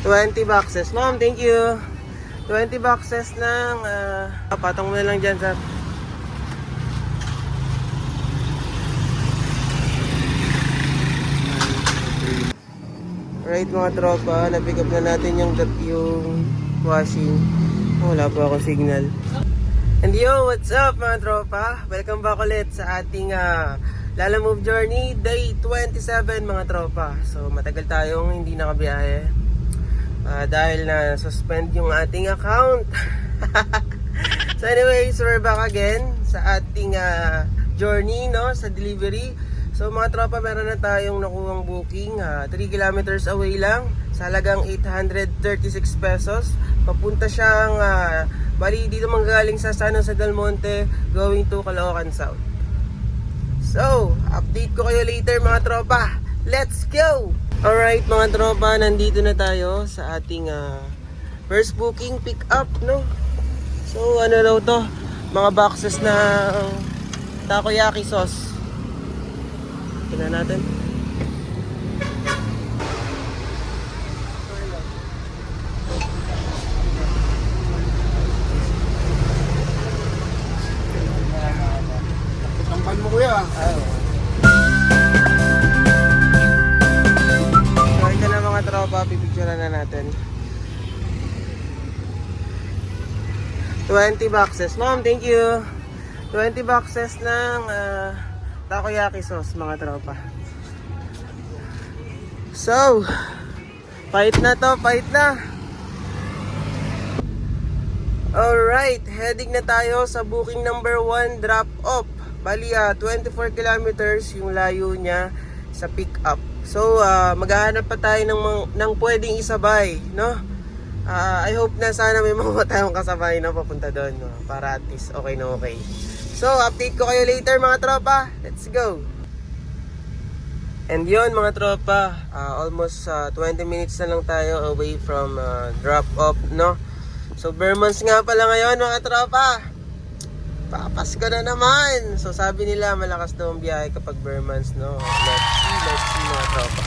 20 boxes. Ma'am, thank you. 20 boxes ng patong mo na lang dyan, sir. Alright mga tropa, na-pick up na natin yung washing. Wala pa ako signal. And yo, what's up mga tropa? Welcome back ulit sa ating Lalamove Journey Day 27 mga tropa. So matagal tayong hindi nakabiyahe dahil na suspend yung ating account. So anyways, we're back again sa ating journey, no, sa delivery. So mga tropa, meron na tayong nakuhang booking 3 kilometers away lang sa halagang 836 pesos. Papunta siyang bali dito manggagaling sa San Jose del Monte going to Caloocan South. So, update ko kayo later mga tropa. Let's go! Alright mga tropa, nandito na tayo sa ating first booking pick up, no? So ano daw to? Mga boxes na takoyaki sauce. Tingnan natin. Tampan mo kuya. So ito na mga tropa, pipicturean na natin. 20 boxes. Ma'am, thank you. 20 boxes ng takoyaki sauce mga tropa. So, fight na to, fight na. Alright, heading na tayo sa booking number 1 drop off. Bali 24 kilometers yung layo niya sa pick up. So, maghahanap pa tayo ng pwedeng isabay, no? I hope na sana may mga tayong kasabay na papunta doon, no? Para at least okay na okay. So, update ko kayo later mga tropa. Let's go! And yun mga tropa, almost 20 minutes na lang tayo away from drop off, no? So, Vermonts nga pala ngayon mga tropa. Papasko na naman. So, sabi nila malakas daw ang biyahe kapag Vermonts, no? Let's see mga tropa.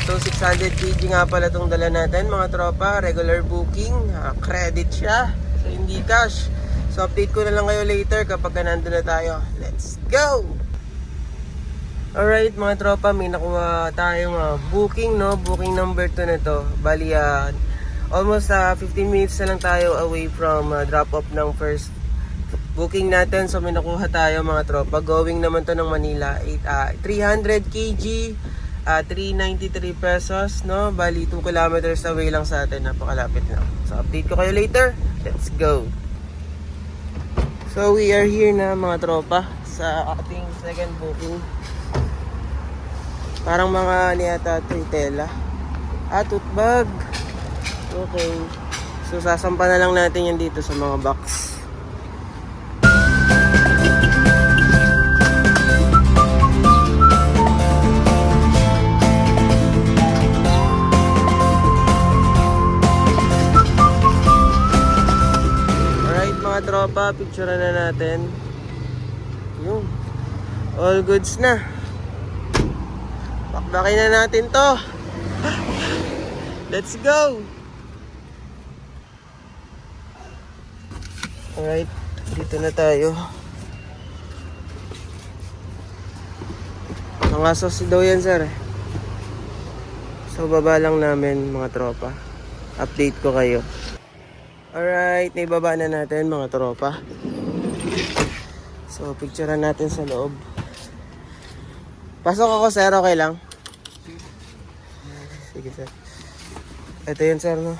So, 600 kg nga pala itong dala natin mga tropa. Regular booking, credit siya. So, hindi cash. So, update ko na lang kayo later kapag nandun na tayo. Let's go! Alright mga tropa, may nakuha tayong booking, no? Booking number 2 na to. Bali, almost 15 minutes na lang tayo away from drop off ng first booking natin. So, may nakuha tayo mga tropa. Going naman to ng Manila. 300 kg, 393 pesos, no? Bali, 2 kilometers away lang sa atin. Napakalapit na. So, update ko kayo later. Let's go! So we are here na mga tropa sa ating second booking. Parang mga niyata tela. Tote bag. Okay. So sasampa na lang natin yan dito sa mga box. Mga tropa, picturean na natin. Yung all goods na. Bakbakin na natin to. Let's go. Alright, dito na tayo. Mga sauce daw yan sir. So baba lang namin mga tropa. Update ko kayo. Alright, naibaba na natin mga tropa. So, picturean natin sa loob. Pasok ako sir, okay lang? Sige sir. Ito yun sir, no?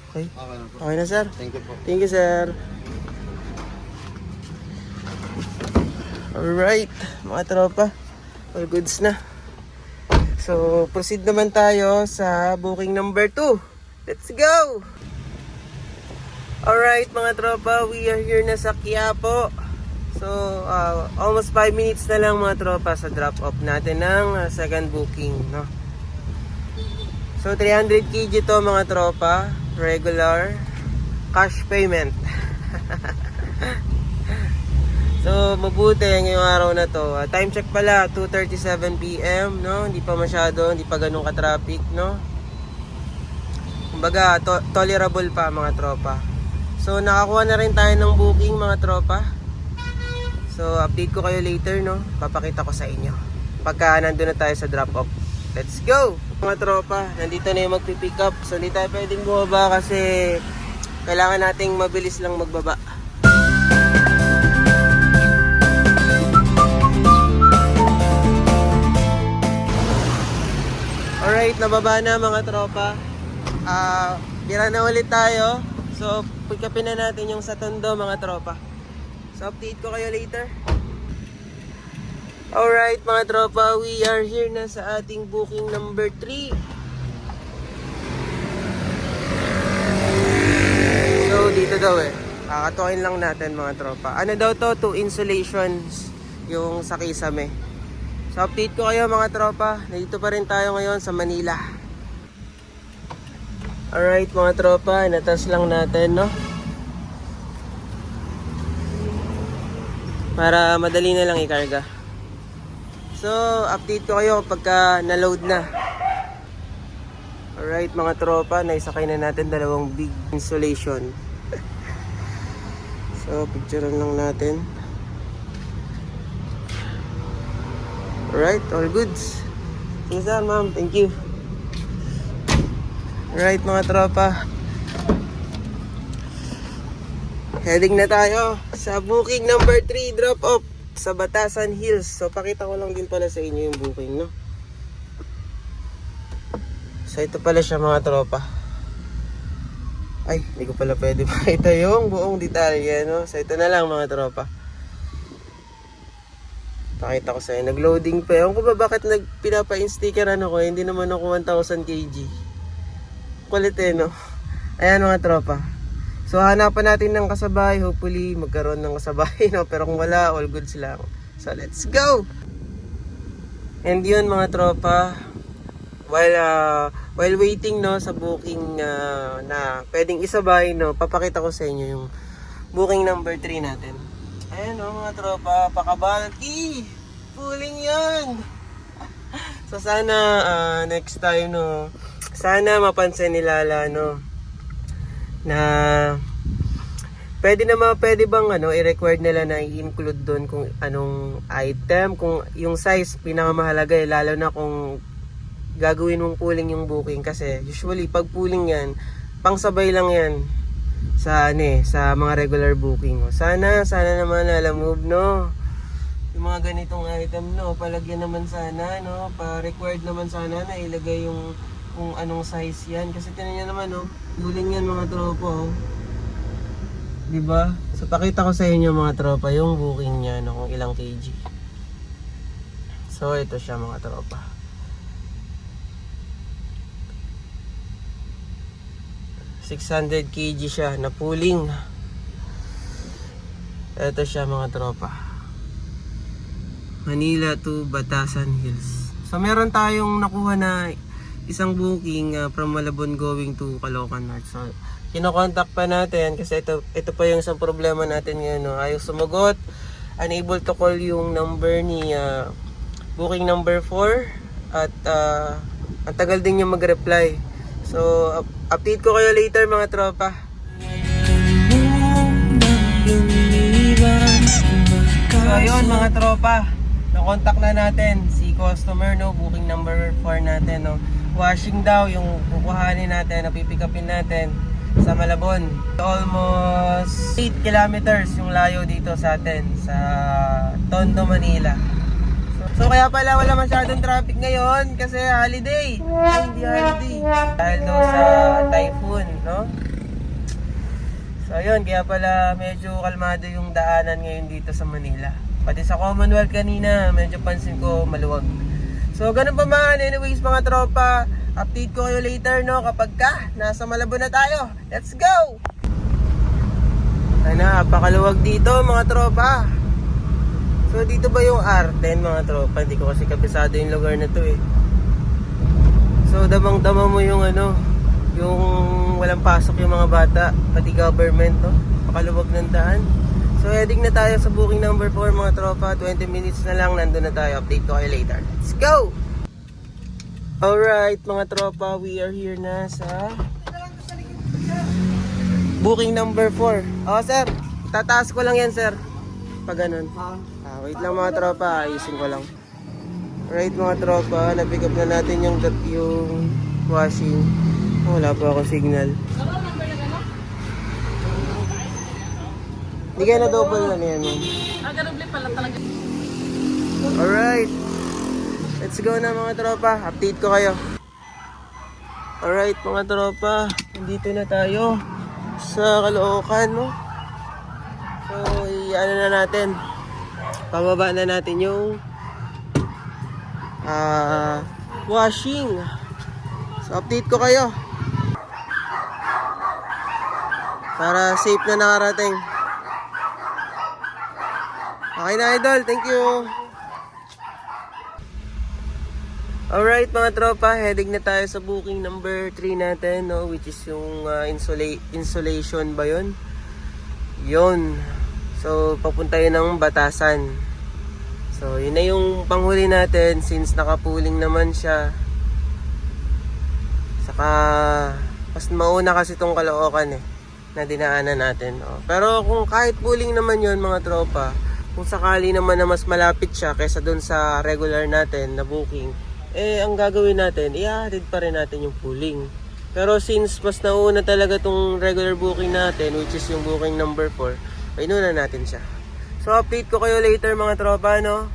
Okay. Okay na sir? Thank you po. Thank you sir. Alright, mga tropa, all goods na. So, proceed naman tayo sa booking number 2. Let's go! Alright, mga tropa, we are here na sa Quiapo. So, almost 5 minutes na lang mga tropa sa drop-off natin ng second booking, no? So, 300 kg to mga tropa, regular, cash payment. So, mabuti ngayong araw na to. Time check pala, 2:37 PM, no? Hindi pa masyado, hindi pa ganun ka-traffic, no? Kumbaga, tolerable pa mga tropa. So, nakakuha na rin tayo ng booking mga tropa. So, update ko kayo later, no? Papakita ko sa inyo pagka nandun na tayo sa drop-off. Let's go! Mga tropa, nandito na yung magpipick up. So, hindi tayo pwedeng bumaba kasi kailangan nating mabilis lang magbaba. Alright, nababa na mga tropa. Bira na ulit tayo. So, pick upin na natin yung sa Tondo mga tropa. So, update ko kayo later. Alright mga tropa, we are here na sa ating booking number 3. So, dito daw kakatukin lang natin mga tropa. Ano daw to? 2 insulations yung sa Kisame. So, update ko kayo mga tropa. Nandito pa rin tayo ngayon sa Manila. Alright mga tropa, inatas lang natin, no? Para madali na lang ikarga. So, update ko kayo pagka na-load na. Alright mga tropa, naisakay na natin 2 big insulation. So, picturean lang natin. Alright, all goods. Sige sir, ma'am, thank you. Alright mga tropa, heading na tayo sa booking number 3 drop off sa Batasan Hills. So pakita ko lang din pala sa inyo yung booking, no? So ito pala siya mga tropa. Ay, hindi ko pala pwede makita yung buong detalye, no? So ito na lang mga tropa. Pakita ko sa inyo, nag-loading pa. Ewan ko ba bakit pinapa-in-sticker ano ko, hindi naman ako 1000 kg. Kulit no? Ayan mga tropa. So hanapan natin ng kasabay. Hopefully magkaroon ng kasabay, no? Pero kung wala, all goods lang. So let's go! And yun mga tropa, while waiting, no, sa booking na pwedeng isabay, no, papakita ko sa inyo yung booking number 3 natin. Ayan no mga tropa, pakabalki! Pulling yan! So sana next time, no, sana mapansin nila no, na pwede bang i-record nila na i-include doon kung anong item, kung yung size pinakamahalaga lalo na kung gagawin mong pooling yung booking, kasi usually pag pooling yan, pangsabay lang yan sa sa mga regular booking. Sana naman move, no, yung mga ganitong item, no, palagyan naman sana, no, pa-required naman sana na ilagay yung kung anong size yan, kasi tinan nyo naman, no, duling yan mga tropa, diba? So pakita ko sa inyo mga tropa yung booking niya, no, kung ilang kg. So ito siya mga tropa, 600 kg siya na pooling. Ito siya mga tropa, Manila to Batasan Hills. So meron tayong nakuha na isang booking from Malabon going to Caloocan North. So kino-contact pa natin kasi ito pa yung isang problema natin ngayon, no? Ayaw sumagot, unable to call yung number ni booking number 4, at ang tagal din niya mag-reply. So update ko kayo later mga tropa. So ayun mga tropa, na-contact na natin si customer, no, booking number 4 natin, no. Washing daw yung kukuhanin natin, napipick upin natin sa Malabon. Almost 8 kilometers yung layo dito sa atin, sa Tondo, Manila. So kaya pala wala masyadong traffic ngayon kasi holiday. Ay, hindi holiday. Dahil daw sa typhoon, no? So ayun, kaya pala medyo kalmado yung daanan ngayon dito sa Manila. Pati sa Commonwealth kanina, medyo pansin ko maluwag. So ganun pa man, anyways mga tropa, update ko kayo later, no, kapag nasa Malabon na tayo. Let's go! Ay na, napakaluwag dito mga tropa. So dito ba yung R10 mga tropa? Hindi ko kasi kabisado yung lugar na to So damang-dama mo yung yung walang pasok yung mga bata, pati government, no? Pakaluwag ng daan. So heading na tayo sa booking number 4 mga tropa. 20 minutes na lang, nandun na tayo. Update ko kayo later. Let's go! Alright mga tropa, we are here na sa booking number 4. Oh sir, tataas ko lang yan sir. Pag ganun. Wait lang mga tropa, ayusin ko lang. Alright mga tropa, na-pick up na natin yung washing. Wala pa ako signal. Hindi kaya na-double na yan. Garuble pala talaga. Alright. Let's go na mga tropa. Update ko kayo. Alright mga tropa. Nandito na tayo sa Caloocan, no? So, ano na natin. Pababa na natin yung washing. So, update ko kayo. Para safe na nakarating. Okay na idol, thank you. Alright mga tropa, heading na tayo sa booking number 3 natin, no? Which is yung insulation ba yun? Yun. So papunta yun ng Batasan. So yun na yung panghuli natin since nakapuling naman siya. Saka mas mauna kasi tong Caloocan na dinaanan natin. Pero kung kahit puling naman yun mga tropa, kung sakali naman na mas malapit siya kaysa dun sa regular natin na booking, ang gagawin natin, i-added pa rin natin yung pooling. Pero since mas nauna talaga tong regular booking natin, which is yung booking number 4, inuna natin siya. So update ko kayo later mga tropa, no?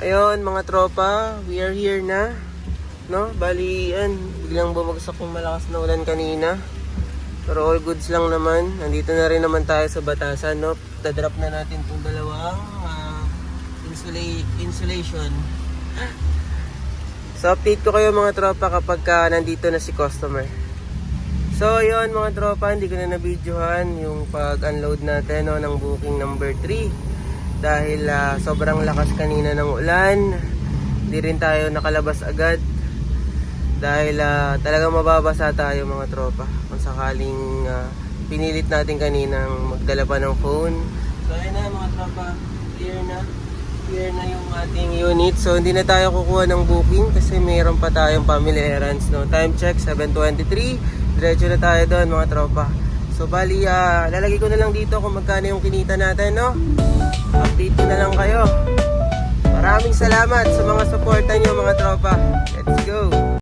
Ayun mga tropa, we are here na, no? Bali, biglang bumagsak yung malakas na ulan kanina. Pero all goods lang naman. Nandito na rin naman tayo sa Batasan, no? Dadrop na natin itong dalawang insulation. So update ko kayo mga tropa kapag nandito na si customer. So ayun mga tropa, hindi ko na na-videohan yung pag-unload natin, no, ng booking number 3. Dahil sobrang lakas kanina ng ulan. Hindi rin tayo nakalabas agad. Dahil talagang mababasa tayo mga tropa kung sakaling pinilit natin kaninang magdala pa ng phone. So ayun na mga tropa, clear na yung ating unit. So hindi na tayo kukuha ng booking kasi mayroon pa tayong family errands, no? Time check 7:23. Diretso na tayo doon mga tropa. So bali lalagay ko na lang dito kung magkano yung kinita natin, no? Update ko na lang kayo. Maraming salamat sa mga suporta nyo mga tropa. Let's go.